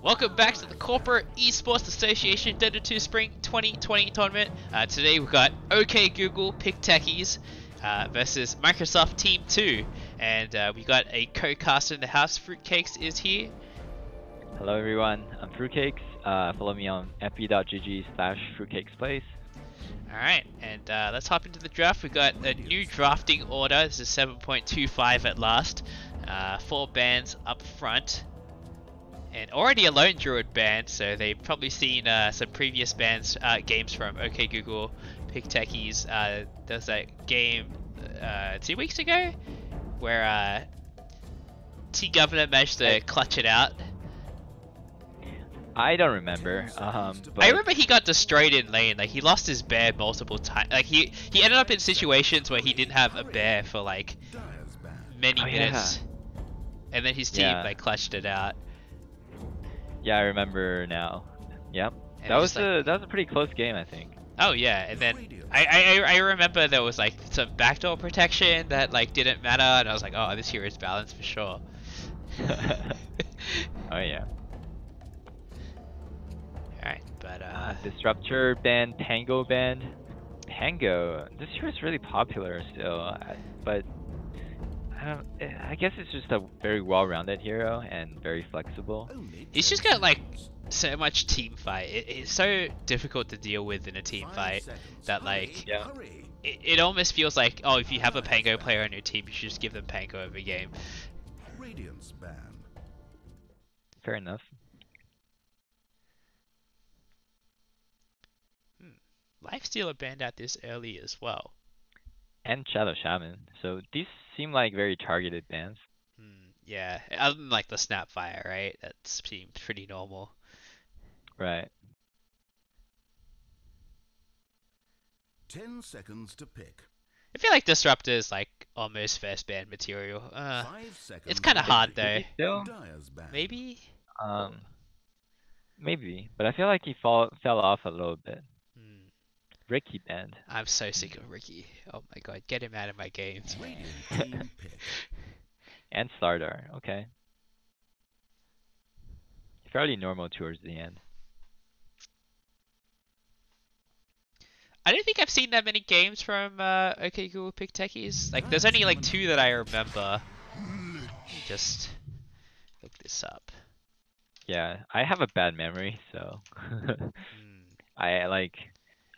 Welcome back to the Corporate Esports Association Dota 2 Spring 2020 tournament. Today we've got OK Google Pick Techies versus Microsoft Team 2. And we got a co-caster in the house. FruitCakeS is here. Hello everyone, I'm FruitCakeS. Follow me on fb.gg/FruitCakesPlays. Alright, and let's hop into the draft. We've got a new drafting order. This is 7.25 at last. 4 bands up front. And already a lone druid band, so they've probably seen some previous bands games from OK Google Pick Techies. There was that game 2 weeks ago where T Governor managed to clutch it out. I don't remember. But I remember he got destroyed in lane. Like he lost his bear multiple times. Like he ended up in situations where he didn't have a bear for like many minutes, and then his team like clutched it out. Yeah, I remember now. Yep. And that was a pretty close game, I think. Oh yeah, and then I remember there was like some backdoor protection that like didn't matter, and I was like, oh, this hero is balanced for sure. Oh yeah. Alright, but Disruptor band, Pango band. Pango. This hero is really popular still, but I guess it's just a very well-rounded hero and very flexible. He's just got like so much team fight. It's so difficult to deal with in a team fight that like it almost feels like, oh, if you have a Pango player on your team, you should just give them Pango every game. Fair enough. Lifestealer banned out this early as well. And Shadow Shaman. So these seem like very targeted bans. Yeah, other than like the Snapfire, right? That seems pretty normal. Right. 10 seconds to pick. I feel like Disruptor is like almost first ban material. 5 seconds. It's kind of hard though. Still? Maybe? Maybe. But I feel like he fell off a little bit. Ricky band. I'm so sick of Ricky. Oh my god, get him out of my games. And Slardar, okay. Fairly normal towards the end. I don't think I've seen that many games from OK Google Pick Techies. Like, there's only like 2 that I remember. Just look this up. Yeah, I have a bad memory, so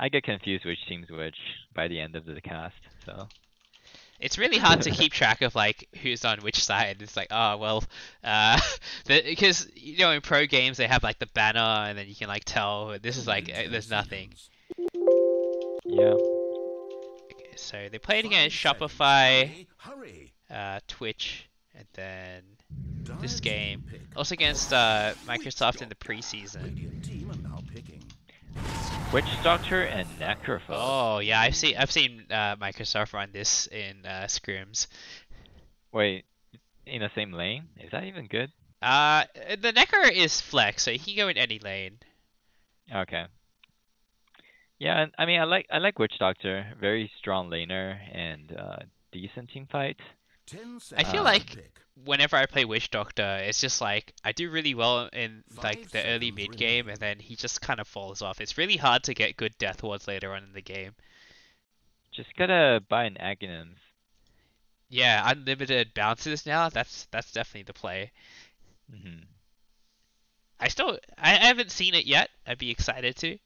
I get confused which team's which by the end of the cast, so. It's really hard to keep track of like who's on which side. It's like, oh well, because you know in pro games they have like the banner and then you can like tell this is like there's nothing. Yeah. Okay, so they played against Shopify, Twitch, and then this game also against Microsoft in the preseason. Witch Doctor and Necrophile. Oh yeah, I've seen Microsoft run this in scrims. Wait, in the same lane? Is that even good? The Necro is flex, so he can go in any lane. Okay. Yeah, I mean I like Witch Doctor, very strong laner and decent team fight. I feel like whenever I play Witch Doctor, it's just like I do really well in like the early mid game, and then he just kind of falls off. It's really hard to get good death wards later on in the game. Just gotta buy an Aghanim's. Yeah, unlimited bounces now. That's definitely the play. I haven't seen it yet. I'd be excited to.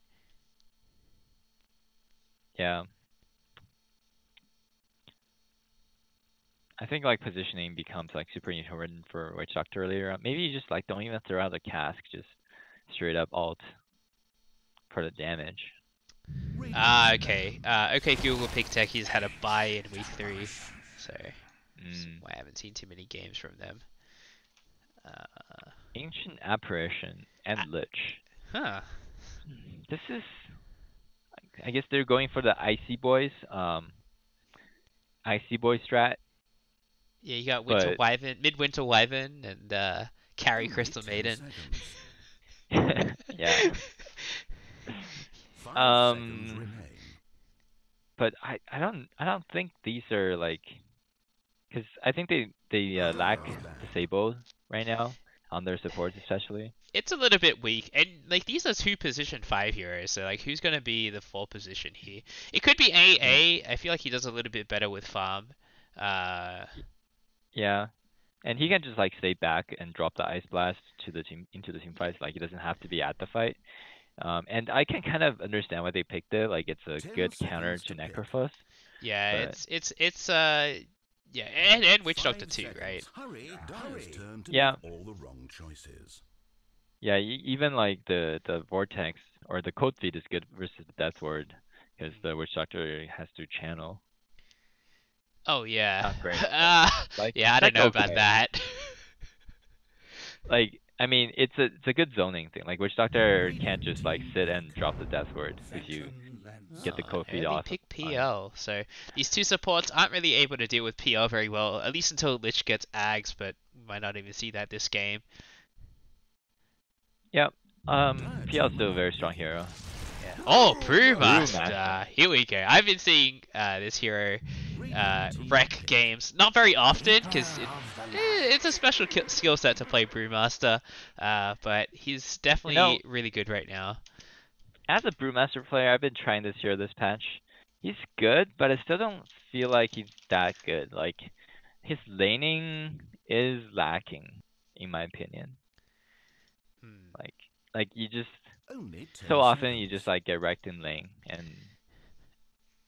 Yeah. I think like positioning becomes like super important for Witch Doctor later. Maybe you just like don't even throw out the cask, just straight up ult for the damage. Okay. Okay, Google Pick Techies had a bye in week 3, so I haven't seen too many games from them. Ancient Apparition and Lich. Huh. This is, I guess they're going for the Icy Boys, Icy Boy strat. Yeah, you got Winter Wyvern, Midwinter Wyvern, and Carry Crystal Maiden. Yeah. But I don't think these are like, because I think they lack Disable right now. on their supports especially. It's a little bit weak, and like these are two position 5 heroes, so like who's gonna be the 4 position here? It could be AA. I feel like he does a little bit better with farm. Uh, Yeah. And he can just like stay back and drop the ice blast to the team into the team fights. Like he doesn't have to be at the fight. And I can kind of understand why they picked it. Like it's a 10 good counter seconds to to pick. Necrophos. yeah, But it's yeah, and Witch Doctor 5 too, right? seconds. Hurry, Dyer's turn to Yeah. make all the wrong choices. yeah, even like the vortex or the cold feed is good versus the death ward because the witch doctor has to channel. Oh yeah. Not great. Like Yeah, I don't that's know about okay. that. Like I mean, it's a good zoning thing. Like witch doctor can't just like sit and drop the death word if you get the cold feed Early off. pick on him. PL. So these two supports aren't really able to deal with PL very well, at least until Lich gets Ags, but we might not even see that this game. Yep. PL is still a very strong hero. Yeah. Oh, Brewmaster. Brewmaster. Here we go. I've been seeing this hero wreck games not very often because it's a special skill set to play Brewmaster, but he's definitely really good right now. As a Brewmaster player, I've been trying this hero this patch. He's good, but I still don't feel like he's that good. Like his laning is lacking, in my opinion. Like you just Only 10 so often seconds. you just like get wrecked in lane, and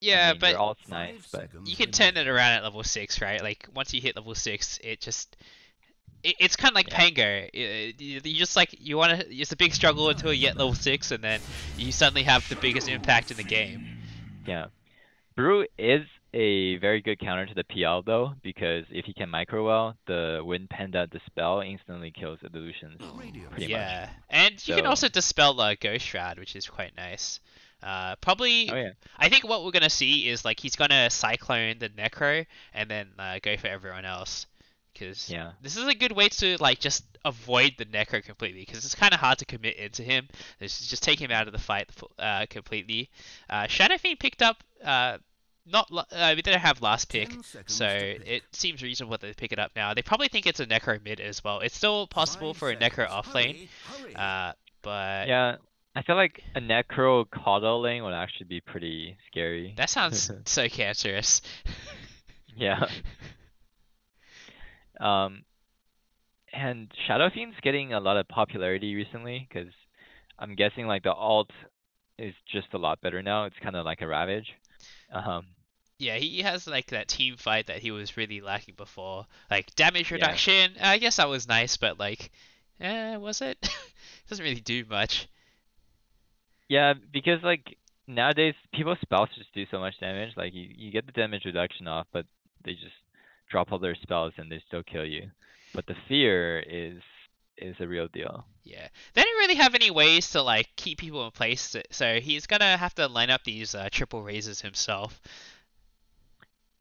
yeah, I mean, but your ult's 5 nice, but seconds you can turn it around at level 6, right? Like once you hit level 6, it's kind of like Pango. You just like it's a big struggle until you get level 6, and then you suddenly have the biggest impact in the game. yeah. Brew is a very good counter to the PL though, because if he can micro well, the Wind Panda Dispel instantly kills illusions. Pretty Yeah, much. and you can So- also dispel Ghost Shroud, which is quite nice. Probably, Oh yeah. I think what we're gonna see is like he's gonna Cyclone the Necro and then go for everyone else. Because Yeah. this is a good way to like just avoid the Necro completely, because it's kind of hard to commit into him. Just take him out of the fight completely. Shadow Fiend picked up we didn't have last pick, 10 seconds so to pick. it seems reasonable that they pick it up now. They probably think it's a Necro mid as well. It's still possible 5 for a Necro seconds. off lane, Hurry. but Yeah. I feel like a Necro Coddle lane would actually be pretty scary. that sounds so cancerous. Yeah. And Shadow Fiend's getting a lot of popularity recently because I'm guessing like the alt is just a lot better now. It's kind of like a Ravage. Yeah, he has like that team fight that he was really lacking before. Like damage Yeah. reduction, I guess that was nice, but like, was it? Doesn't really do much. Yeah, because like nowadays people's spells just do so much damage. Like you get the damage reduction off, but they just drop all their spells and they still kill you. But the fear is a real deal. Yeah, they don't really have any ways to like keep people in place, so he's gonna have to line up these triple raises himself.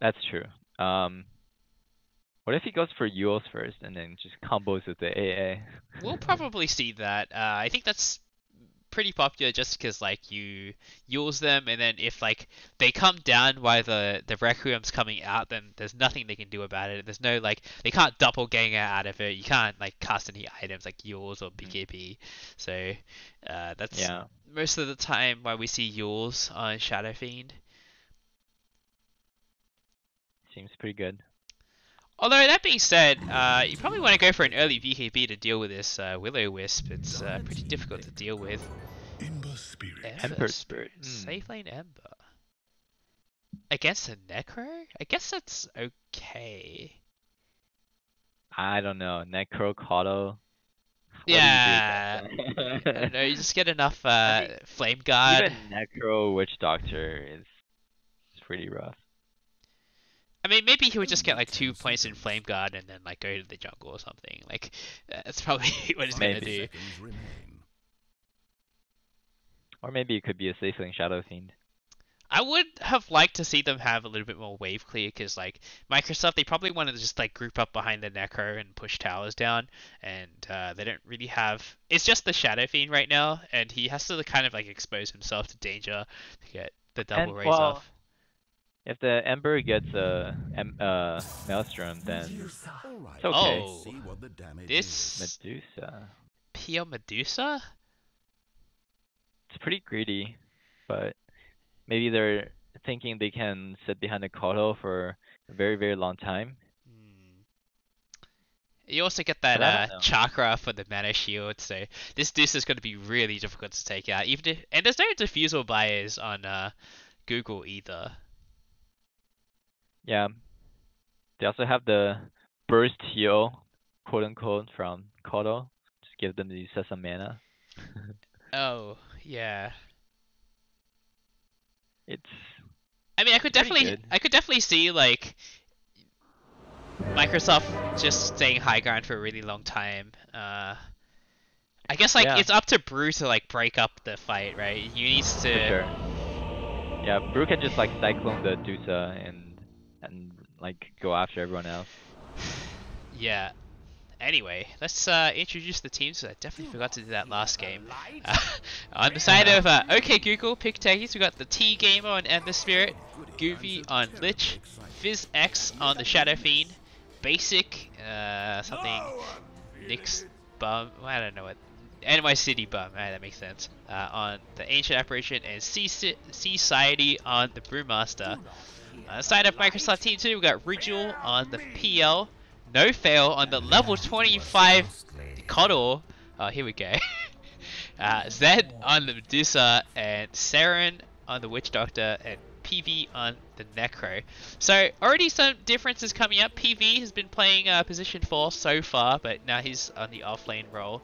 That's true. What if he goes for Yules first and then just combos with the AA? We'll probably see that. I think that's pretty popular just because like you use them, and then if like they come down while the Requiem's coming out, then there's nothing they can do about it. There's no like they can't doppelganger out of it. You can't like cast any items like Yules or BKB. So that's most of the time why we see Yules on Shadow Fiend. Seems pretty good. Although that being said, you probably want to go for an early BKB to deal with this Will-O-Wisp. It's pretty difficult to deal with. Ember Spirit. Ember Spirit. Safe lane Ember. Against a Necro? I guess that's okay. I don't know. Necro Coddle. Yeah. I don't know, you just get enough Flame Guard. Even Necro Witch Doctor is pretty rough. I mean, maybe he would just get like 2 points in Flame Guard and then like go to the jungle or something. Like, that's probably what he's gonna do. Seconds remain. Or maybe it could be a safe lane Shadow Fiend. I would have liked to see them have a little bit more wave clear, because like Microsoft, they probably wanted to just like group up behind the Necro and push towers down, and they don't really have. It's just the Shadow Fiend right now, and he has to kind of like expose himself to danger to get the double raise off. If the Ember gets a Maelstrom, then All right. it's okay. Oh, See what the damage is. this Medusa. Pure Medusa? It's pretty greedy, but maybe they're thinking they can sit behind the Kodo for a very, very long time. Hmm. You also get But I that don't know. chakra for the mana shield, so this Deuce is going to be really difficult to take out. Even if, and there's no diffusal bias on Google either. Yeah. They also have the burst heal, quote unquote, from Kodo. Just give them the some mana. Oh, yeah. It's I mean, pretty good. I could definitely see like Microsoft just staying high ground for a really long time. I guess like Yeah. it's up to Brew to like break up the fight, right? You needs For to. sure. Yeah, Brew can just like cyclone the Dusa and like go after everyone else. Yeah. Anyway, let's introduce the teams. I definitely forgot to do that last game. On the side of OK Google, pick Techies, we got the T Gamer on Ember Spirit, Goofy on Lich, Fizz X on the Shadow Fiend, Basic, something, Nyx Bum, I don't know what, NY City Bum, right, that makes sense, on the Ancient Apparition, and Society on the Brewmaster. On the side of Microsoft Team 2, we got Ridgel on the PL, No Fail on the level 25 Coddle. Oh, here we go. Zed on the Medusa, and Saren on the Witch Doctor, and PV on the Necro. So already some differences coming up. PV has been playing position 4 so far, but now he's on the offlane role.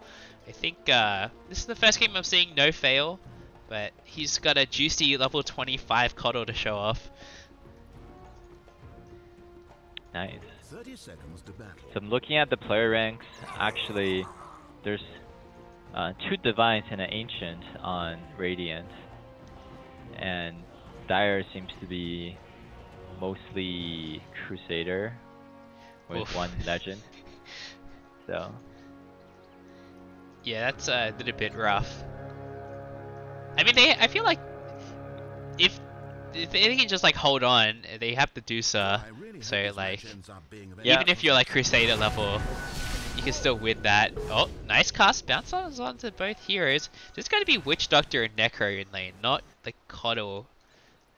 I think this is the first game I'm seeing No Fail, but he's got a juicy level 25 Coddle to show off. Nice. 30 seconds to battle. So I'm looking at the player ranks. Actually, there's 2 Divines and an Ancient on Radiant. And Dire seems to be mostly Crusader with Oof. 1 Legend. So, Yeah, that's a little bit rough. I mean, I feel like if they can just like hold on, they have to do so. I really hope So this like, match ends up being of Yeah. even if you're like Crusader level, you can still win that. Oh, nice cast bounce onto both heroes. There's going to be Witch Doctor and Necro in lane, not the Coddle.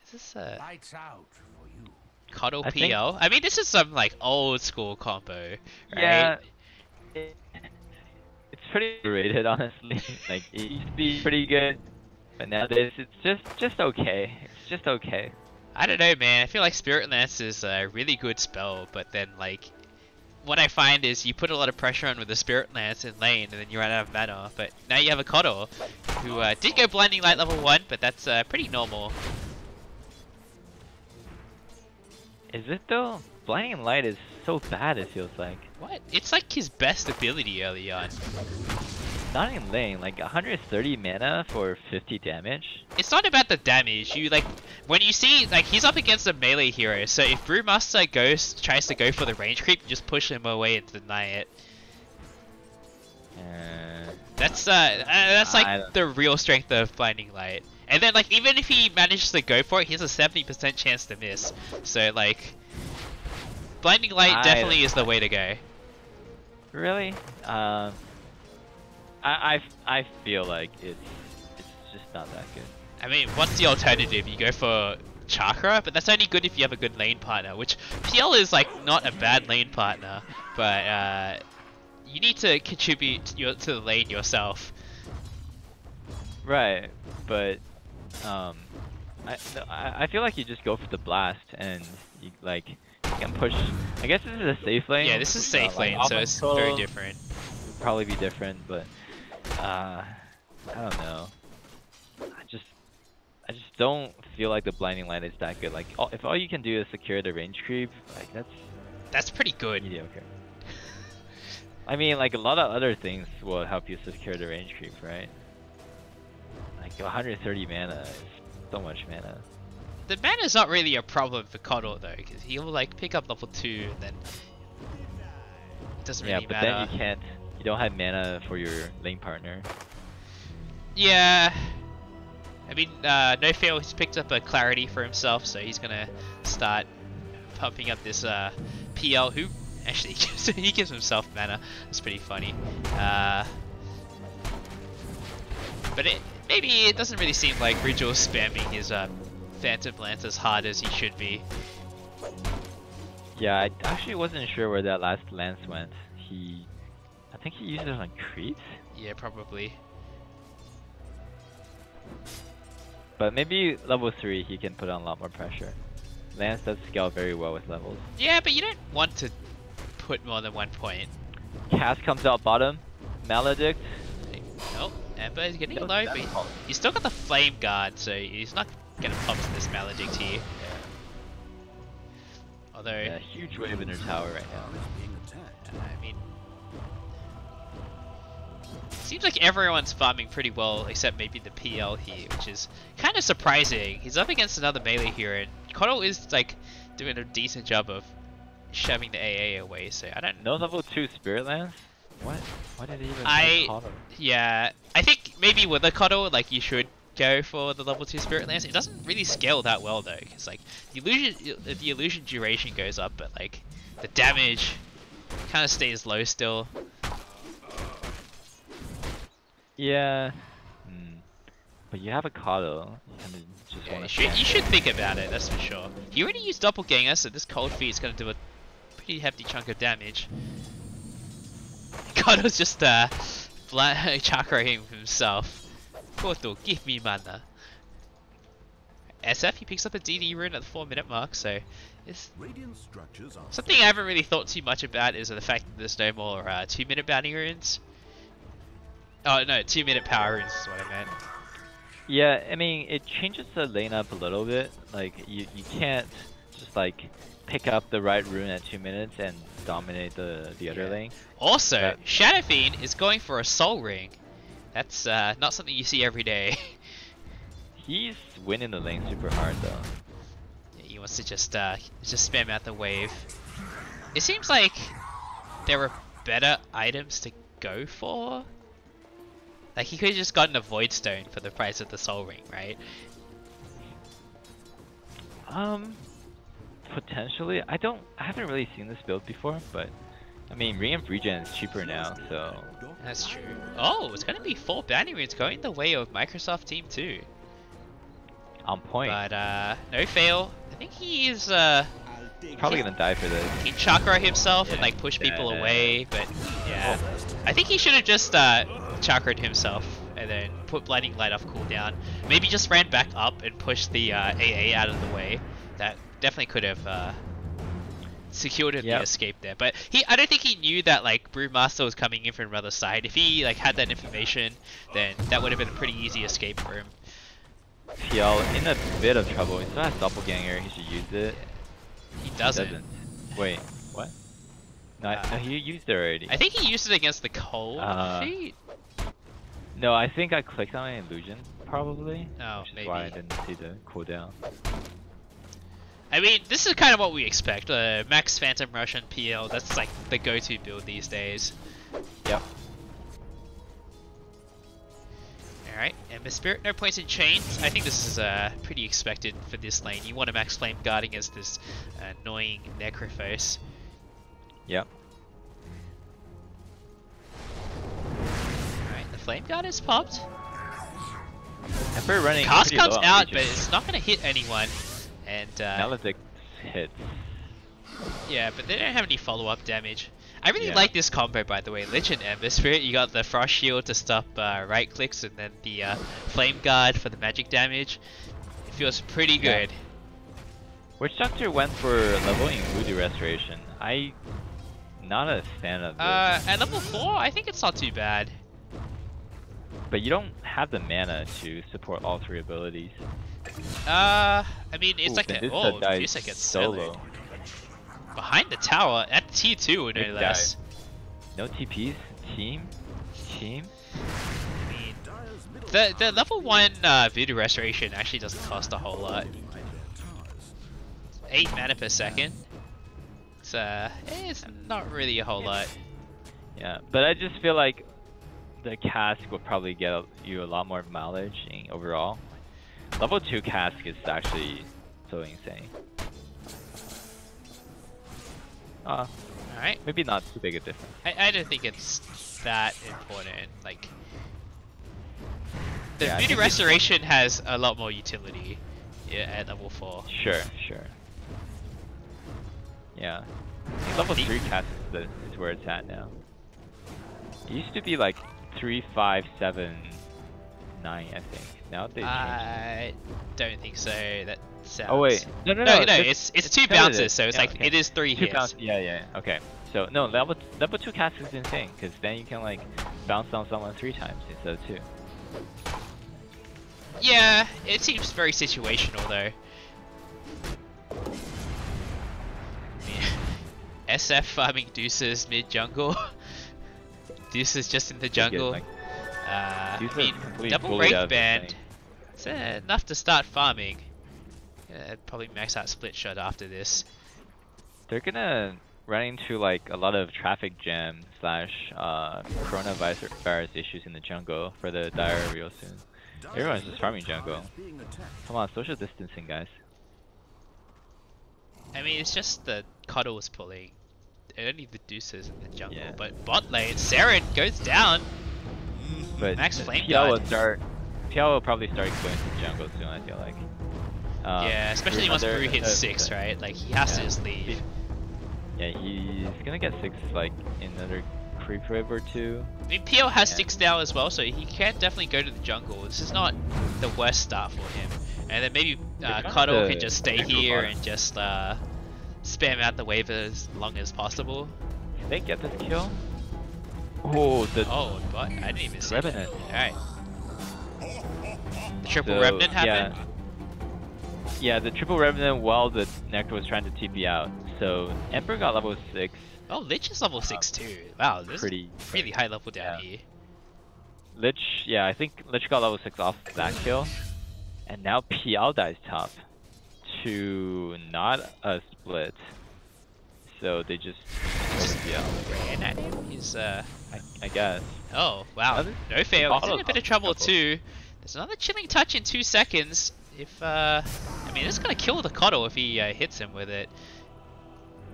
Is this a Lights out for you. Coddle I think- PL? I mean, this is some like old school combo, right? yeah. It's pretty rated, honestly. Like, it used to be pretty good, but nowadays it's just okay. It's just okay. I don't know, man. I feel like Spirit Lance is a really good spell, but then like, what I find is you put a lot of pressure on with the Spirit Lance in lane, and then you run out of mana. But now you have a Coddle, who did go Blinding Light level 1, but that's pretty normal. Is it though? Blinding Light is so bad, it feels like. What? It's like his best ability early on. Not in lane, like 130 mana for 50 damage. It's not about the damage. You like when you see like he's up against a melee hero, so if Brewmaster tries to go for the range creep, just push him away and deny it. That's like the real strength of Blinding Light. And then like even if he manages to go for it, he has a 70% chance to miss. So like Blinding Light definitely is the way to go. Really? I feel like it's just not that good. I mean, what's the alternative? You go for Chakra, but that's only good if you have a good lane partner, which PL is like not a bad lane partner, but you need to contribute to the lane yourself. Right, but I feel like you just go for the blast and you like you can push. I guess this is a safe lane. Yeah, this is safe lane, so it's very different. Would probably be different, but I don't know. I just don't feel like the blinding light is that good. Like, if all you can do is secure the range creep, like that's pretty good. Mediocre. I mean, like a lot of other things will help you secure the range creep, right? Like 130 mana is so much mana. The mana's not really a problem for Coddle though, because he'll like pick up level 2 and then it doesn't really matter. Yeah, but then you don't have mana for your lane partner. Yeah. I I mean, No Fail has picked up a clarity for himself, so he's gonna start pumping up this PL. Who actually he gives himself mana. It's pretty funny. But maybe it doesn't really seem like Ridgel's spamming his Phantom Lance as hard as he should be. Yeah, I actually wasn't sure where that last lance went. I think he used it on creeps? Yeah, probably. But maybe level 3 he can put on a lot more pressure. Lance does scale very well with levels. Yeah, but you don't want to put more than 1 point. Cast comes out bottom. Maledict. Oh, Ember is getting low, but he's still got the Flame Guard, so he's not gonna pop to this Maledict here. Although, yeah, huge wave in her tower right now. I mean, seems like everyone's farming pretty well except maybe the PL here, which is kind of surprising. He's up against another melee hero, and Koddle is like doing a decent job of shoving the AA away. So I don't know. No level 2 Spirit Lance? What? Why did he even Koddle? Yeah, I think maybe with a Koddle, like you should go for the level 2 Spirit Lance. It doesn't really scale that well though, because like the illusion duration goes up, but like the damage kind of stays low still. Yeah. But you have a Koddle. You should think about it, that's for sure. He already used Doppelganger, so this Cold Feet is going to do a pretty hefty chunk of damage. Koddle's just chakraing himself. Koto, give me mana. SF, he picks up a DD rune at the 4-minute mark, so it's something I haven't really thought too much about is the fact that there's no more 2-minute bounty runes. Oh no, 2-minute power runes is what I meant. Yeah, I mean, it changes the lane up a little bit. Like, you can't just like pick up the right rune at 2 minutes and dominate the other lane. Also, Shadow Fiend is going for a Soul Ring. That's not something you see every day. He's winning the lane super hard though. Yeah, he wants to just spam out the wave. It seems like there are better items to go for. Like he could have just gotten a Void Stone for the price of the Soul Ring, right? Potentially. I haven't really seen this build before, but I mean, Ring of Regen is cheaper now, so. That's true. Oh, it's gonna be 4 bounty runes going the way of Microsoft Team 2. On point. But no fail. I think he is probably gonna die for this. He chakra himself and like push people away, but yeah. I think he should have just chakra'd himself and then put Blinding Light off cooldown. Maybe just ran back up and pushed the AA out of the way. That definitely could have secured the escape there. But I don't think he knew that like Brewmaster was coming in from another side. If he like had that information, then that would have been a pretty easy escape for him. PL in a bit of trouble. He still has Doppelganger. He should use it. He doesn't. Wait, what? No, no, he used it already. I think he used it against the Cold Feet. No, I think I clicked on an illusion, probably. Oh, which is maybe. why I didn't see the cooldown. I mean, this is kind of what we expect. Max Phantom Rush and PL, that's like the go-to build these days. Yep. Alright, Ember Spirit, no points in chains. I think this is pretty expected for this lane. You want a Max Flame Guard against this annoying Necrophos. Yep. Alright, the Flame Guard is popped. Ember running. Cast comes out, but it's not going to hit anyone. And Maledict hits. Yeah, but they don't have any follow-up damage. I really like this combo, by the way. Lich and Ember Spirit. You got the Frost Shield to stop right clicks, and then the Flame Guard for the magic damage. It feels pretty good. Witch Doctor went for leveling Voodoo Restoration. Not a fan of this. At level 4, I think it's not too bad. But you don't have the mana to support all 3 abilities. I mean, it's like Medusa gets solo. Behind the tower at tier 2, no less. No TPs? Team? I mean, the level 1 Voodoo Restoration actually doesn't cost a whole lot. 8 mana per second. It's not really a whole lot. Yeah, but I just feel like the cask will probably get you a lot more mileage overall. Level 2 cask is actually so insane. Alright. Maybe not too big a difference. I don't think it's that important. Like, the Yeah, I beauty think it's- restoration has a lot more utility, yeah, at level 4. Sure. Yeah. I think level 3 cask is where it's at now. It used to be like 3, 5, 7, 9, I think. Now they changed. I don't think so. That sounds. Oh wait, no, it's two bounces, so it's yeah, like okay. it is 3 Two hits. bounces. Yeah. Okay. So no, level 2 cast is insane because then you can like bounce on someone 3 times instead of 2. Yeah, it seems very situational though. Yeah. SF farming Deuces mid jungle. Deuces just in the jungle. Like, I Deuces mean, completely double bullied out Wraith of the Band. thing. It's enough to start farming. I'd probably max out Split Shot after this. They're gonna run into like a lot of traffic jam / coronavirus issues in the jungle for the dire real soon. Everyone's just farming jungle. Come on, social distancing, guys. I mean, it's just the Cuddles pulling. Only the Deuces in the jungle. Yeah. But bot lane, Saren goes down. But Max Flame PL Guard. will probably start going to the jungle soon, I feel like. Yeah, especially once Brew hits 6, right? Like, he has to just leave. Yeah, he's gonna get 6 like in another creep wave or 2. I mean, PL has 6 now as well, so he can definitely go to the jungle. This is not the worst start for him. And then maybe Cuddle can just stay here and just spam out the wave as long as possible. Can they get this kill? Oh, Oh, but I didn't even see Revenant. Alright. The triple So, Remnant happened? Yeah, the triple Revenant while the Nectar was trying to TP out. So Emperor got level 6. Oh, Lich is level 6 too. Wow, this Pretty is really high level down here. Lich, yeah, I think Lich got level 6 off that kill. And now PL dies top to not a split. So they just PL. Ran at him? He's I guess. Oh, wow. Another- No fail. He's in a Bottle's bit of trouble trouble. too. There's another chilling touch in 2 seconds. If I mean, it's gonna kill the Cuddle if he hits him with it.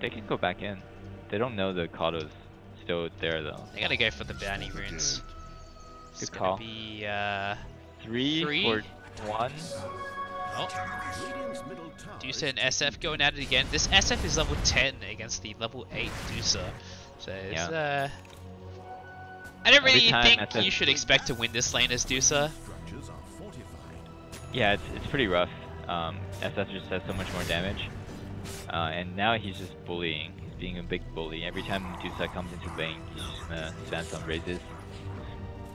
They can go back in. They don't know the Kado's still there though. They gotta go for the bounty runes. It's Good gonna call. be 3 3. or 1. Oh, Dusa and SF going at it again. This SF is level 10 against the level 8 Dusa. So it's I don't Every really time think SF you should expect to win this lane as Dusa. Yeah, it's pretty rough. SF just has so much more damage. And now he's just bullying. He's being a big bully. Every time Dusa comes into lane, he's just gonna spam some raises.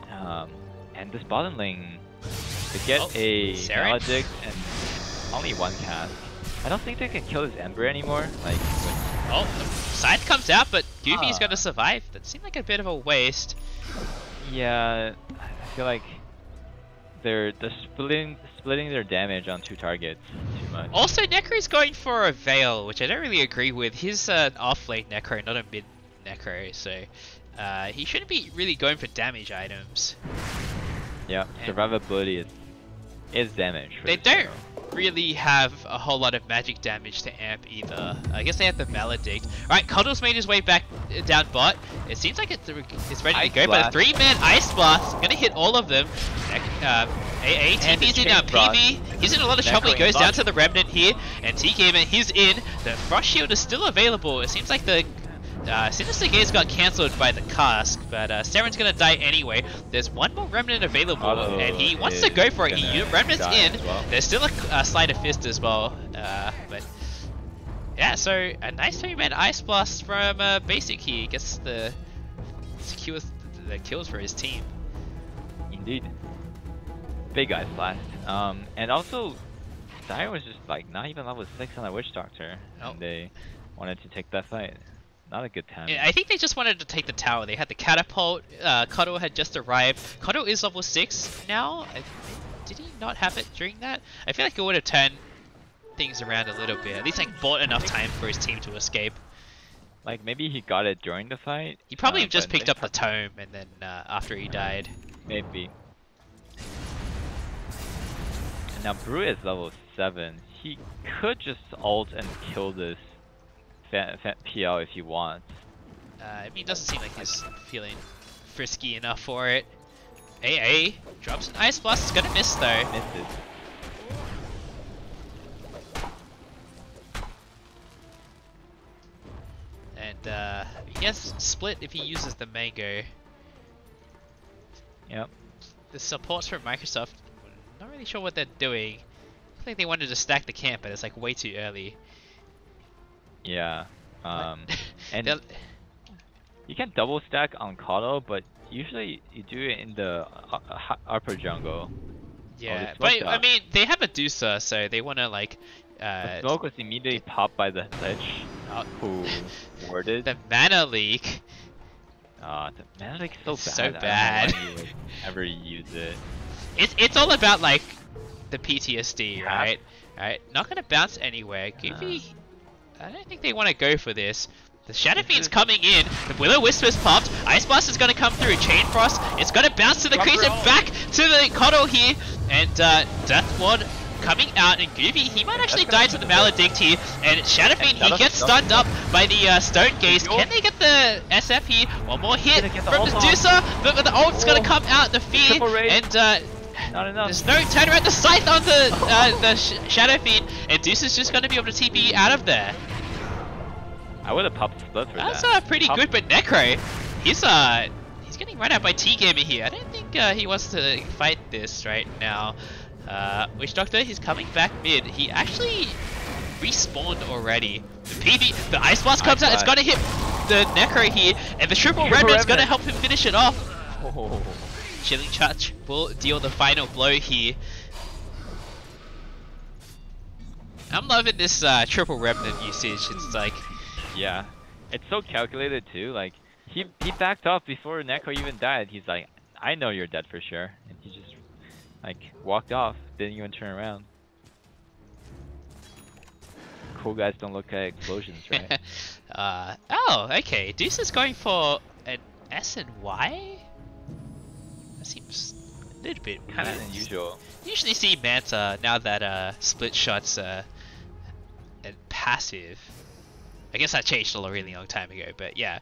And this bottom lane, to get a Saren? Maledict and only 1 cast. I don't think they can kill this Ember anymore. Like, Oh, the side comes out, but Goofy's gonna survive. That seemed like a bit of a waste. yeah, I feel like they're splitting their damage on 2 targets too much. Also, Necro's going for a Veil, which I don't really agree with. He's an off-lane Necro, not a mid Necro, so he shouldn't be really going for damage items. Yeah, survivability is damage. For They this don't hero. really have a whole lot of magic damage to amp either. I guess they have the Maledict. Alright, Cuddle's made his way back down bot. It seems like it's ready Ice to go, but a Blast. 3-man Ice Blast gonna hit all of them. AA, And the TP's in Chain PV. He's in a lot of trouble. He Necro goes down bot. to the Remnant here, and TKman, he's in. The Frost Shield is still available. It seems like the Sinister Gaze got cancelled by the cask, but Saren's gonna die anyway. There's one more Remnant available, Otto and he wants to go for it. Remnant's die in. as well. There's still a Sleight of Fist as well, but yeah, so a nice 3-man Ice Blast from Basic here. Gets the secures the kills for his team. Indeed. Big Ice Blast. And also, Dire was just like not even level 6 on the Witch Doctor, and they wanted to take that fight. Not a good time. Yeah, I think they just wanted to take the tower. They had the catapult. Cuddle had just arrived. Cuddle is level 6 now. Did he not have it during that? I feel like it would have turned things around a little bit. At least like bought enough time for his team to escape. Like maybe he got it during the fight. He probably just but picked they up the tome and then after he died. Maybe. And Now Brew is level 7. He could just ult and kill this PL if he wants. I mean, it doesn't seem like he's feeling frisky enough for it. AA drops an Ice Blast. It's gonna miss though. Misses. And he gets split if he uses the Mango. Yep. The supports from Microsoft, not really sure what they're doing. I think they wanted to stack the camp, but it's like way too early. Yeah. And They'll- you can double stack on Kato, but usually you do it in the upper jungle. yeah, the but smoke I dot. mean, they have a Medusa, so they want to like The smoke was immediately popped by the Lich, who warded. the mana leak. The mana leak is so It's bad. so I bad. don't know why you would ever use it. It's all about like the PTSD, Yeah. right? Alright, not gonna bounce anywhere. Goofy, I don't think they want to go for this. The Shadow Fiend's coming in. The Will-O-Wisper's popped. Ice Blast is gonna come through. Chain Frost. It's gonna bounce to the crease and back to the Kodo here. And Death Ward coming out. And Goofy, he might actually die to the Maledict here. And Shadow Fiend, he gets stunned up by the Stone Gaze. Can they get the SF here? One more hit from Medusa. But the ult's gonna come out. The fear. And Not enough. there's no turnaround. The Scythe on the Shadow Fiend. And Deuce is just gonna be able to TP out of there. I would have popped split for That's that. pretty good, but Necro, he's getting run out by T-Gamer here. I don't think he wants to fight this right now. Witch Doctor, he's coming back mid. He actually respawned already. The PV, the Ice Blast comes out. It's gonna hit the Necro here, and the Triple Remnant's gonna help him finish it off. Oh. Chilling Touch will deal the final blow here. I'm loving this Triple Remnant usage. It's like, Yeah, it's so calculated too. Like he backed off before Neko even died. He's like, I know you're dead for sure, and he just like walked off, didn't even turn around. Cool guys don't look at explosions, right? oh, okay. Deuce is going for an S and Y? That seems a little bit Kind of weird. unusual. Usually see Manta now that split shots and passive. I guess that changed a really long time ago, but yeah.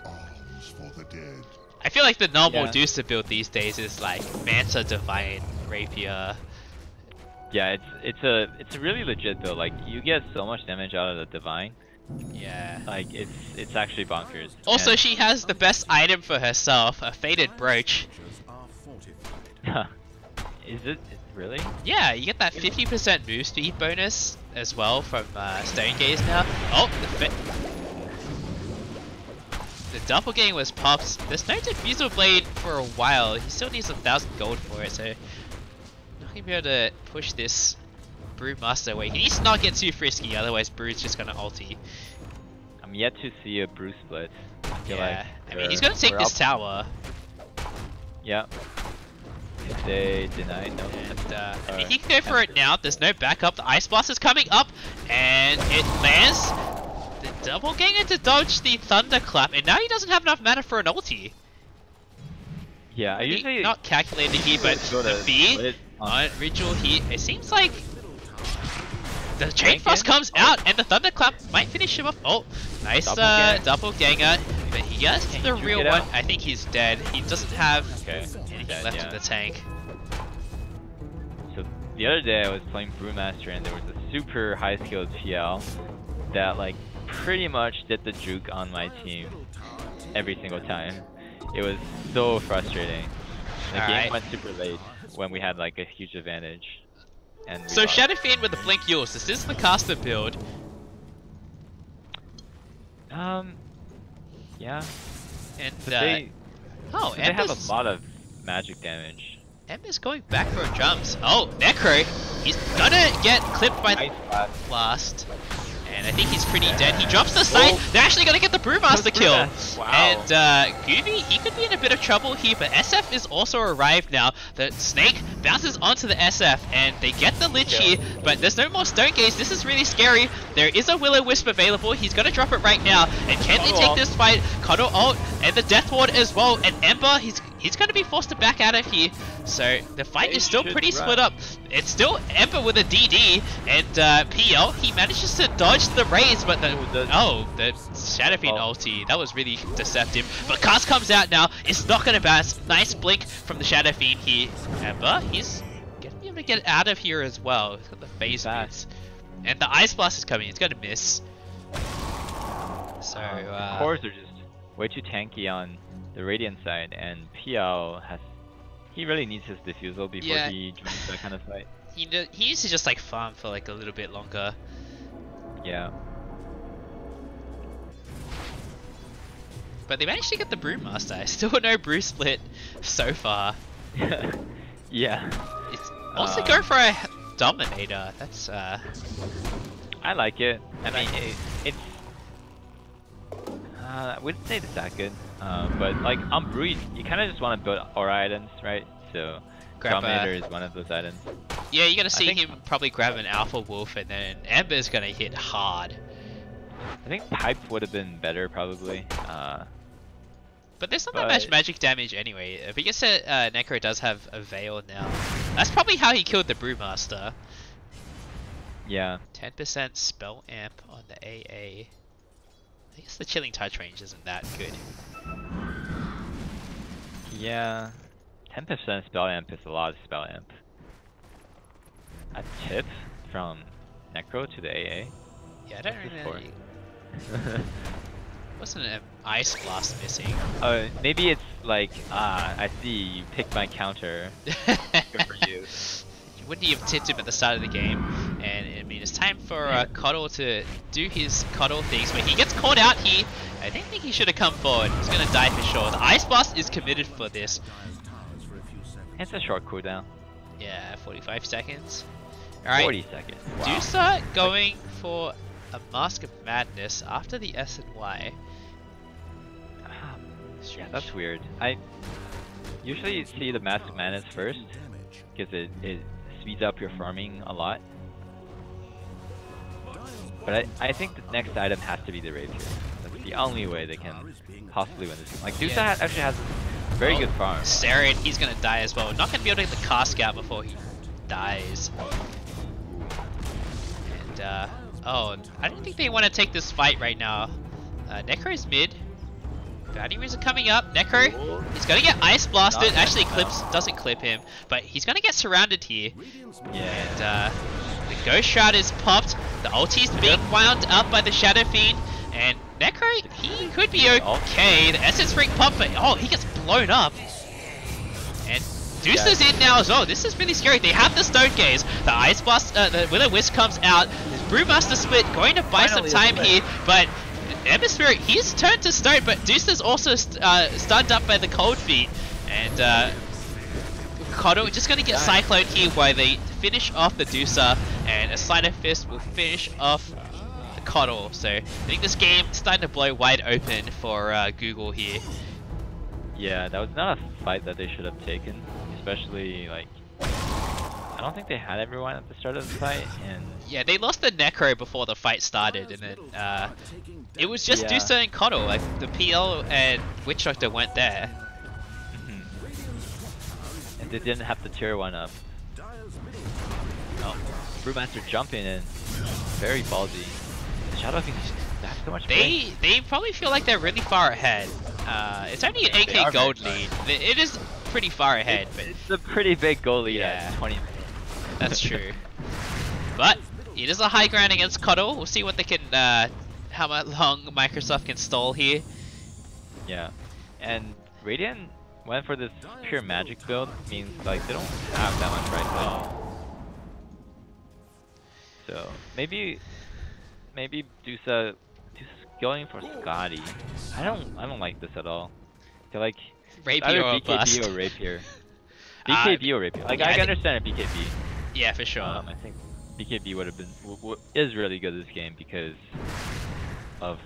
Arms for the dead. I feel like the normal Yeah. Deuce build these days is like Manta, Divine, Rapier. Yeah, it's a really legit build. Like you get so much damage out of the Divine. Yeah. Like it's actually bonkers. Also, And- she has the best item for herself, a Faded Brooch. Structures are fortified. Is it really? Yeah, you get that 50% move speed bonus as well from Stone Gaze now. Oh, the doppelganger was popped. There's no Diffusal Blade for a while. He still needs 1,000 gold for it, so not gonna be able to push this Brewmaster away. He needs to not get too frisky, otherwise Brew's just gonna ulti. I'm yet to see a Brew split. I feel Yeah, like I mean he's gonna take we're this up. tower. Yeah. If they deny, no. And I mean, he can go for it now. There's no backup. The Ice Blast is coming up, and it lands. The doppelganger to dodge the Thunderclap, and now he doesn't have enough mana for an ulti. Yeah, I usually Not calculated here, but go the to fear split on Ritual here. It seems like the Chain Flank Frost in? comes out, and the Thunderclap might finish him off. Oh, nice Doppelganger. doppelganger. But he gets Can the you real get one. out? I think he's dead. He doesn't have Okay. anything Dead, left yeah. in the tank. So the other day I was playing Brewmaster and there was a super high skilled PL that like pretty much did the juke on my team every single time. It was so frustrating. The Alright. game went super late when we had like a huge advantage. And we So lost. Shadow Fiend with the Blink Yules. This is the caster build. Yeah. And But they have Ember's, a lot of magic damage. Ember's going back for jumps. Oh, Necro, he's gonna get clipped by the Ice Blast. blast. And I think he's pretty dead. He drops the scythe. Oh. They're actually gonna get the Brewmaster kill. Brewmaster. Wow. And Goofy, he could be in a bit of trouble here, but SF is also arrived now. The snake bounces onto the SF, and they get the Lich here, but there's no more Stone Gaze. This is really scary. There is a Will-O-Wisp available. He's gonna drop it right now. And can they take this fight? Kodo ult and the Death Ward as well. And Ember, he's gonna be forced to back out of here. So the fight They is still should pretty run. split up. It's still Ember with a DD, and PL, he manages to dodge the raise, but the Shadow Fiend ulti, that was really deceptive. But Cast comes out now, it's not gonna bounce. Nice blink from the Shadow Fiend here. Ember, he's gonna be able to get out of here as well. He's got the phase boots. And the Ice Blast is coming, it's gonna miss. So, cores are just way too tanky on the Radiant side, and PL he really needs his defusal before he joins that kind of fight. He needs to just like farm for like a little bit longer. Yeah. But they managed to get the Brewmaster. Still no brew split so far. Yeah. It's also go for a Dominator. That's I like it. I mean, it's I wouldn't say it's that good, but like on Brew, you kind of just want to build aura items, right? So Dominator is one of those items. Yeah, you're gonna see him probably grab an Alpha Wolf, and then Ember's gonna hit hard. I think Pipe would have been better probably. But there's not that much magic damage anyway. Because Necro does have a Veil now. That's probably how he killed the Brewmaster. Yeah. 10% spell amp on the AA. I guess the Chilling Touch range isn't that good. Yeah. 10% spell amp is a lot of spell amp. A tip from Necro to the AA? Yeah, I don't really... Wasn't an Ice Blast missing? Maybe it's like, I see you picked my counter. Good for you. Wouldn't he have tipped him at the start of the game? And I mean, it's time for Coddle to do his Coddle things, but he gets caught out here. I don't think he should have come forward. He's gonna die for sure. The Ice Blast is committed for this. It's a short cooldown. Yeah, 45 seconds. Alright. 40 seconds. Wow. Deucer going for a Mask of Madness after the S and Y. Yeah, that's weird. I usually see the Mask of Madness first, because it speeds up your farming a lot. But I think the next item has to be the Rapier. That's the only way they can possibly win this game. Like, Deucer actually has a very good farm. Sarian, he's gonna die as well. Not gonna be able to get the Cask out before he dies. And, oh, I don't think they want to take this fight right now. Necro's mid. Bounty are coming up. Necro, he's gonna get Ice Blasted. Actually, doesn't clip him, but he's gonna get surrounded here. Yeah. And the Ghost Shroud is popped. The ulti's being wound up by the Shadow Fiend, and Necro, he could be okay. The Essence Ring popped, but oh, he gets blown up. And Deucer's in now as well. This is really scary. They have the Stone Gaze. The Ice Blast, the Will-O-Wisp comes out. This Brewmaster split going to buy some time here, but Ember Spirit, he's turned to stone, but Deucer's also stunned up by the Cold Feet. And Coddle just going to get Cyclone here while they finish off the Deucer, and a Sleight of Fist will finish off the Coddle. So I think this game is starting to blow wide open for Google here. Yeah, that was not a fight that they should have taken, especially like I don't think they had everyone at the start of the fight, and yeah, they lost the Necro before the fight started, and then it was just Deucer and Coddle. Like the PL and Witch Doctor weren't there. And they didn't have the tier 1 up. Oh, Brewmaster jumping in, very ballsy. Shadow Fiend that's so much. They probably feel like they're really far ahead. It's only an 8k gold lead. It is pretty far ahead, but it's a pretty big goal lead at 20. That's true. But it is a high ground against Coddle. We'll see what they can, how long Microsoft can stall here. Yeah, and Radiant went for this pure magic build, means like they don't have that much right click. So maybe Deucer's going for Scotty. I don't like this at all. I feel like Rapier or BKB bust. or Rapier. BKB or Rapier. Like, yeah, I understand a BKB. Yeah, for sure. I think BKB would have been is really good this game because of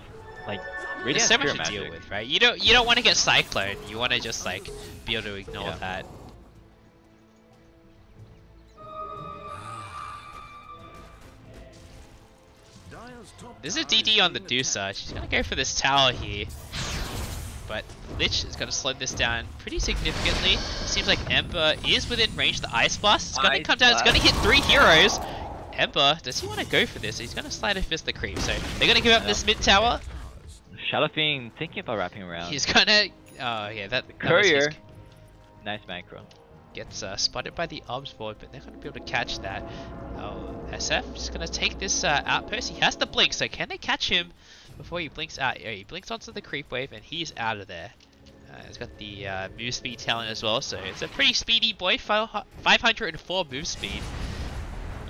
like There's so much to deal with, right? You don't want to get Cyclone. You want to just like be able to ignore that. This is DD on the Deucer. She's gonna go for this tower here. but Lich is going to slow this down pretty significantly. Seems like Ember is within range of the Ice Blast. It's going to come down, it's going to hit 3 heroes. Ember, does he want to go for this? He's going to Sleight of Fist the creep, so they're going to give up this mid tower. Shadow Fiend thinking about wrapping around. He's going to, oh yeah, that Courier. Nice macro. Gets spotted by the Obs board, but they're going to be able to catch that. Oh, SF just going to take this outpost. He has the blink, so can they catch him before he blinks out? Yeah, he blinks onto the creep wave and he's out of there. He's got the move speed talent as well, so it's a pretty speedy boy. 504 move speed.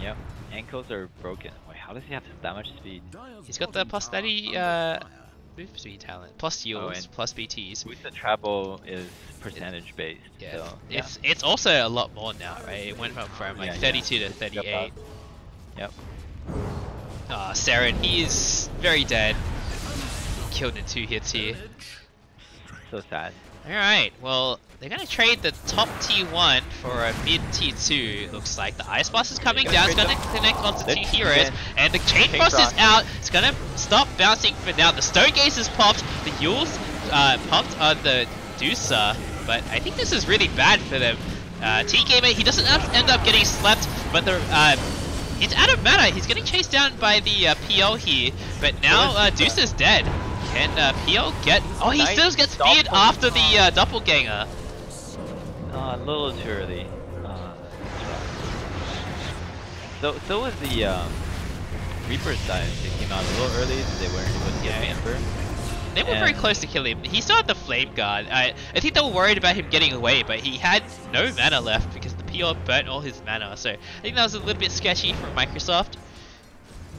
Yep, ankles are broken. Wait, how does he have that much speed? He's got the plus 30 move speed talent, plus yields, plus BTs. With the travel is percentage based. Yeah, so, yeah. It's also a lot more now, right? It went from like 32 to 38. Yep. Saren, he is very dead. Killed in 2 hits here. So sad. Alright, well, they're going to trade the top T1 for a mid T2, it looks like. The Ice Blast is coming down, it's going to connect onto 2 heroes, and the Chain Frost is out. It's going to stop bouncing for now. The Stone Gaze is popped, the Yules popped on the Deucer, but I think this is really bad for them. T-Gamer, he doesn't end up getting slept, but the he's out of mana. He's getting chased down by the PL here, but now Deucer's dead. Can PL get... Oh, he still gets speared after the Doppelganger. A little too early. So was the Reaper side. They came out a little early, so they weren't able to get Ember. They were very close to kill him. He still had the Flame Guard. I think they were worried about him getting away, but he had no mana left because the PL burnt all his mana. So I think that was a little bit sketchy from Microsoft.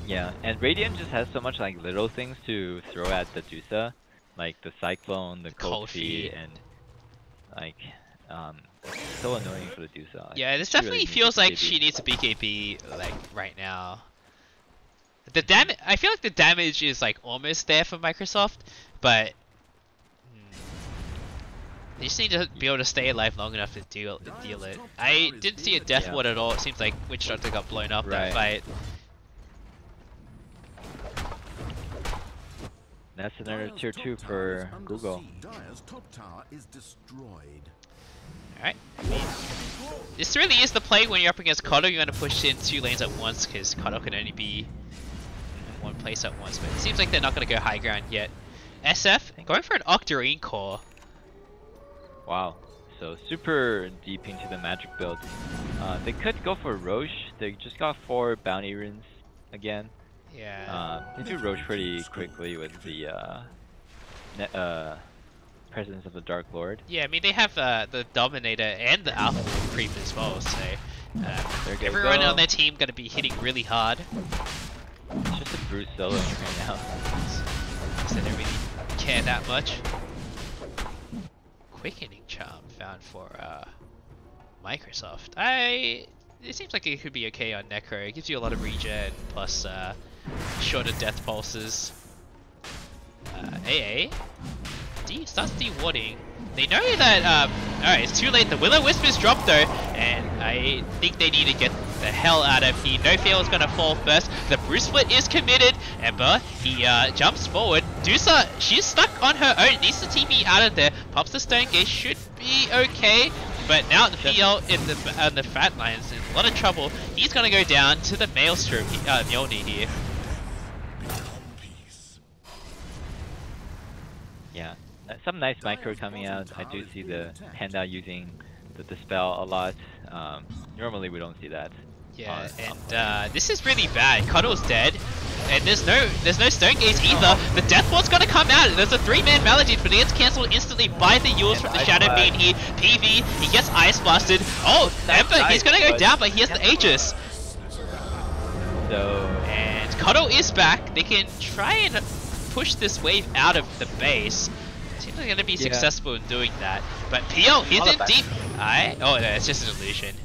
Yeah, and Radiant just has so much like little things to throw at the Deucer, like the Cyclone, the Cold Feet, and like it's so annoying for the Deucer. Yeah, this definitely really feels like she needs a BKB like right now. The damage, I feel like the damage is like almost there for Microsoft, but they just need to be able to stay alive long enough to deal it. I didn't see a death ward at all. It seems like Witch Doctor got blown up that fight. That's another tier 2 for Google. Alright. This really is the play when you're up against Kodo. You're going to push in 2 lanes at once because Kodo can only be in one place at once. But it seems like they're not going to go high ground yet. SF going for an Octarine core. Wow. So super deep into the magic build. They could go for Roche. They just got 4 bounty runes again. Yeah. They do Roche pretty quickly with the presence of the Dark Lord. Yeah, I mean they have the Dominator and the Alpha Creep as well, so everyone on their team gonna be hitting really hard. It's just a Bruce solo right now. So they don't really care that much. Quickening Charm found for Microsoft. It seems like it could be okay on Necro. It gives you a lot of regen plus shorter death pulses. AA starts de-warding. They know that alright, it's too late. The Will-O-Wisp is dropped though, and I think they need to get the hell out of here. No Fail is gonna fall first. The Bruce Split is committed. Ember, he jumps forward. Deucer, she's stuck on her own. Needs to TP out of there. Pops the Stone Gate, should be okay. But now the PL in the Fat Lion's in a lot of trouble. He's gonna go down to the Maelstrom, Mjolnir here. Yeah, some nice micro coming out. I do see the Panda using the Dispel a lot. Normally we don't see that. Yeah, and this is really bad. Cuddle's dead, and there's no Stone Gaze either. The Death Ward's gonna come out. There's a 3-man Maledicte, but it gets cancelled instantly by the Yules from the Shadow Beam here. PV, he gets Ice Blasted. Oh, Ember, he's gonna go down, but he has the Aegis. And Cuddle is back. They can try and push this wave out of the base. Seems like they're gonna be successful in doing that. But PL is in deep. Oh no, it's just an illusion.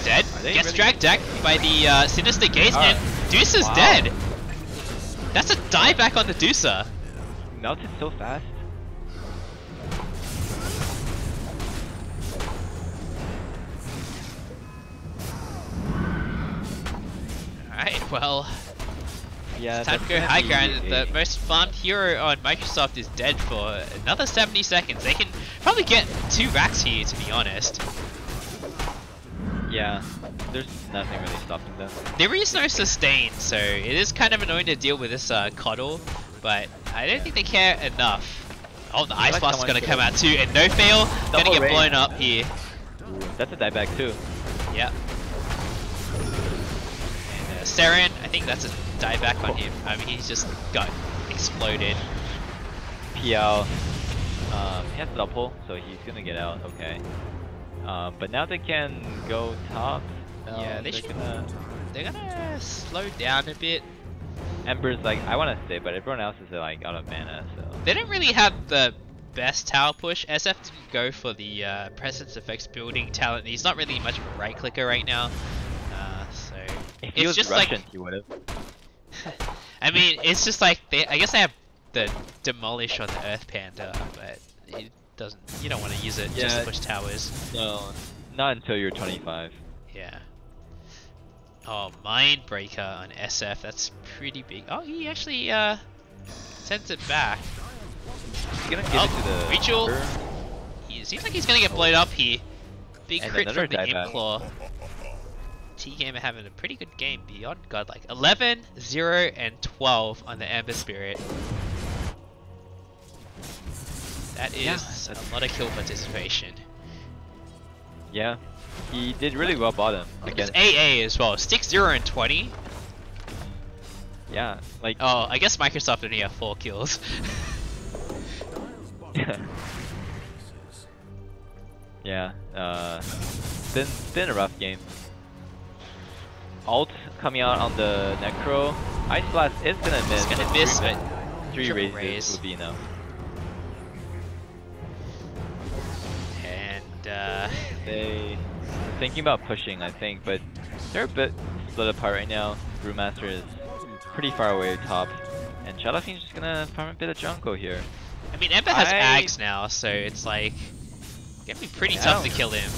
Dead, gets dragged back by the Sinister Gaze, and Deucer's dead. That's a dieback on the Deucer. Melted so fast. Alright, well, Yeah, It's time to go high ground. The most farmed hero on Microsoft is dead for another 70 seconds. They can probably get 2 racks here, to be honest. Yeah, there's nothing really stopping them. There is no sustain, so it is kind of annoying to deal with this coddle, but I don't think they care enough. Oh, the ice blast is gonna come out too, and no fail, gonna get blown up here. Ooh, that's a dieback too. Yeah. And Saren, I think that's a dieback on him. I mean, he's just got exploded. PL, he has double, so he's gonna get out. Okay. But now they can go top. Yeah, they're gonna slow down a bit. Ember's like, I want to stay, but everyone else is like out of mana, so. They don't really have the best tower push. SF didn't go for the presence effects building talent. He's not really much of a right clicker right now. So if he was just Russian, like, he would have. I mean, it's just like I guess they have the demolish on the Earth Panda, but it doesn't. You don't want to use it just to push towers. No, not until you're 25. Yeah. Oh, Mindbreaker on SF. That's pretty big. Oh, he actually sends it back. He's gonna give it to the Ritual. He seems like he's gonna get blown up here. Big and crit from the dieback. Imp-Claw. T-Game are having a pretty good game beyond godlike. 11, 0, and 12 on the Ember Spirit. That is a lot of kill participation. Yeah, he did really well bottom. It's AA as well. Stick 0 and 20. Yeah, like. Oh, I guess Microsoft only have 4 kills. Yeah, been a rough game. Ult coming out on the Necro. Ice Blast is gonna miss. It's gonna miss, but 3 triple raises raise would be enough. And They thinking about pushing, I think, but they're a bit split apart right now. Brewmaster is pretty far away top, and Shadow Fiend's just gonna farm a bit of jungle here. I mean, Ember has Ags now, so it's like gonna be pretty tough to kill him.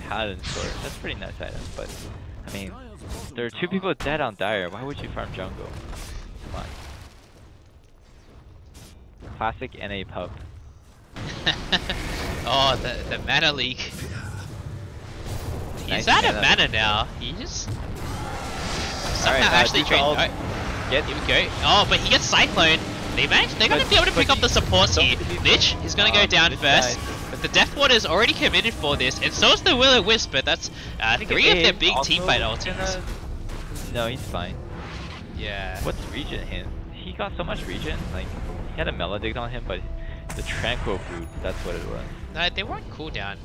Paladin sword, that's a pretty nice item, but I mean, there are 2 people dead on Dire. Why would you farm jungle? Come on. Classic NA pub. Oh, the mana leak. He's Nice out of mana. mana now. He just somehow Alright, actually Duke trained. ult. Here we go. Oh, but he gets Cyclone. They're gonna be able to pick up the supports here. Lich is gonna go down Lich first. died. But the Death Ward is already committed for this, and so is the Will-O-Wisp, but that's 3 of their big teamfight ultimates. No, he's fine. Yeah. What's regen him? He got so much regen. Like, he had a Melodic on him, but the Tranquil Boot, that's what it was. No, they weren't cooldown.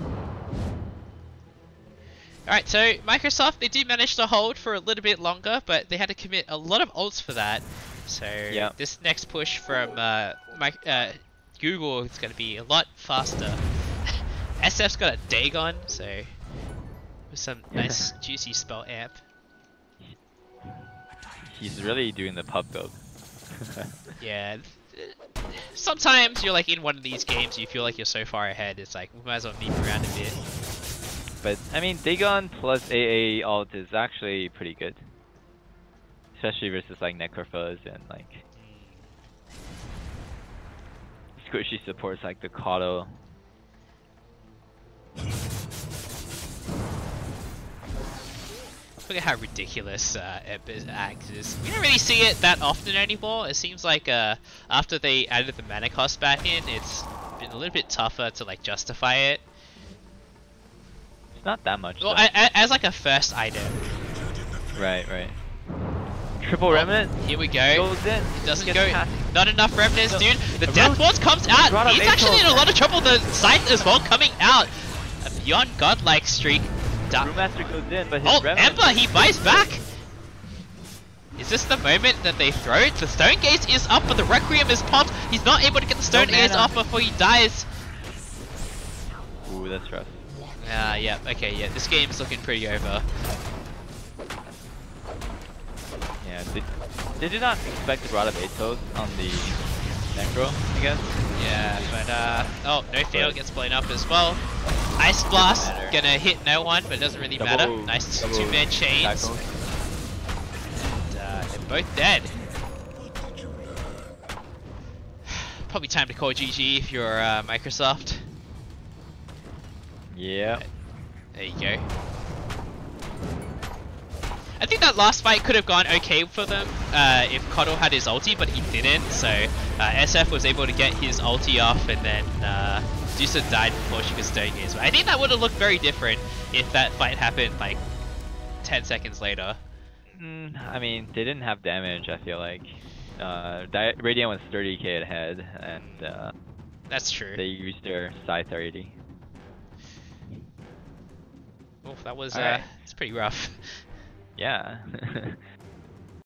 Alright, so Microsoft, they did manage to hold for a little bit longer, but they had to commit a lot of ults for that. So Yeah. this next push from Google is going to be a lot faster. SF's got a Dagon, so with some nice juicy spell amp. He's really doing the pub build. Yeah. Sometimes you're like in one of these games, you feel like you're so far ahead, it's like, we might as well move around a bit. But, I mean, Dagon plus AA ult is actually pretty good. Especially versus like Necrophos and like squishy supports like the Kato. Look at how ridiculous Emper's Axe is. We don't really see it that often anymore. It seems like after they added the mana cost back in, it's been a little bit tougher to like justify it. It's not that much. Well, though. as like a first item. Right, right. Triple Remnant. Here we go. Goes in. It doesn't Gets go. past. Not enough remnants, No. dude. The A Death road- Ward comes out. brought up He's actually in a April. lot of trouble. The Sight as well coming out. A beyond godlike streak. Brewmaster goes in, but his Oh, Remnant. Ember, he buys back. Is this the moment that they throw it? The Stone Gaze is up, but the Requiem is popped. He's not able to get the Stone Gaze mana. off before he dies. Ooh, that's rough. Yeah, okay, yeah, this game is looking pretty over. Yeah, they did not expect to brought up Atos on the Necro, I guess. Yeah, but oh, no fail gets blown up as well. Ice Blast matter. gonna hit no one, but it doesn't really matter. Nice double two-man chains. tackle. And Both dead. Probably time to call GG if you're Microsoft. Yeah. There you go. I think that last fight could have gone okay for them if Koddle had his ulti, but he didn't. So SF was able to get his ulti off, and then Dusa died before she could stay his. I think that would have looked very different if that fight happened like 10 seconds later. I mean, they didn't have damage, I feel like. Radiant was 30k ahead, and That's true. they used their Scythe already. Oh, that was Alright. it's pretty rough. Yeah.